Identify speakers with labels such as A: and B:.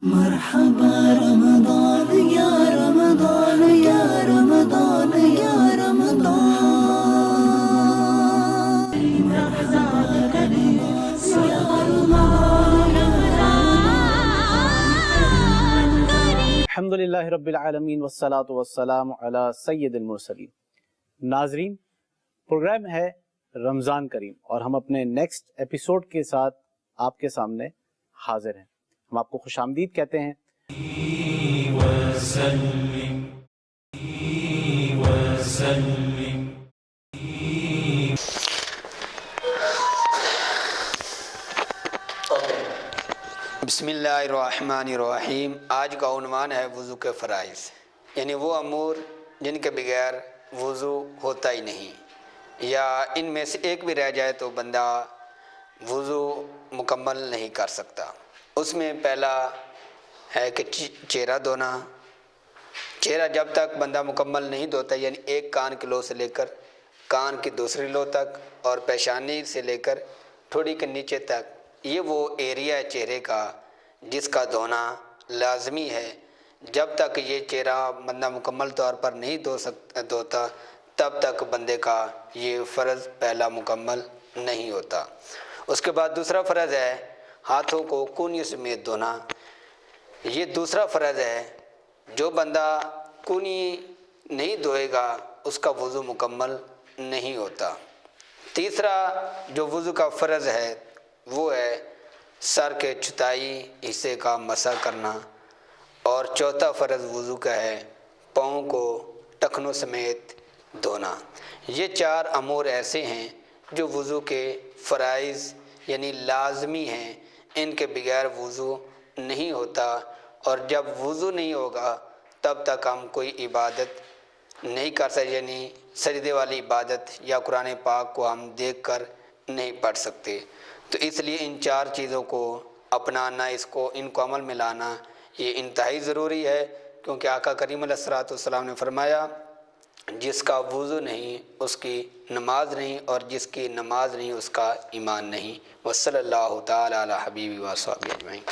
A: مرحبا رمضان یا رمضان یا رمضان یا رمضان رمضان کریم یا رمضان
B: الحمدللہ رب العالمین والصلاة والسلام علی سید المرسلین۔ ناظرین، پروگرام ہے رمضان کریم اور ہم اپنے نیکسٹ ایپیسوڈ کے ساتھ آپ کے سامنے حاضر ہیں۔ ہم آپ کو خوش آمدید کہتے ہیں۔
C: بسم اللہ الرحمن الرحیم۔ آج کا عنوان ہے وضو کے فرائض، یعنی وہ امور جن کے بغیر وضو ہوتا ہی نہیں، یا ان میں سے ایک بھی رہ جائے تو بندہ وضو مکمل نہیں کر سکتا۔ اس میں پہلا ہے کہ چہرہ دھونا۔ چہرہ جب تک بندہ مکمل نہیں دھوتا، یعنی ایک کان کی لو سے لے کر کان کی دوسری لو تک اور پیشانی سے لے کر ٹھوڑی کے نیچے تک، یہ وہ ایریا ہے چہرے کا جس کا دھونا لازمی ہے۔ جب تک یہ چہرہ بندہ مکمل طور پر نہیں دھوتا تب تک بندے کا یہ فرض پہلا مکمل نہیں ہوتا۔ اس کے بعد دوسرا فرض ہے ہاتھوں کو کونی سمیت دھونا۔ یہ دوسرا فرض ہے، جو بندہ کونی نہیں دھوئے گا اس کا وضو مکمل نہیں ہوتا۔ تیسرا جو وضو کا فرض ہے وہ ہے سر کے چوتھائی حصے کا مسح کرنا، اور چوتھا فرض وضو کا ہے پاؤں کو ٹخنوں سمیت دھونا۔ یہ چار امور ایسے ہیں جو وضو کے فرائض یعنی لازمی ہیں، ان کے بغیر وضو نہیں ہوتا، اور جب وضو نہیں ہوگا تب تک ہم کوئی عبادت نہیں کر سکتے، یعنی سجدے والی عبادت یا قرآن پاک کو ہم دیکھ کر نہیں پڑھ سکتے۔ تو اس لیے ان چار چیزوں کو اپنانا، ان کو عمل میں لانا یہ انتہائی ضروری ہے، کیونکہ آقا کریم علیہ الصلوۃ والسلام نے فرمایا جس کا وضو نہیں اس کی نماز نہیں، اور جس کی نماز نہیں اس کا ایمان نہیں۔ وصلی اللہ تعالی علی حبیبی و صحبہ اجمعین۔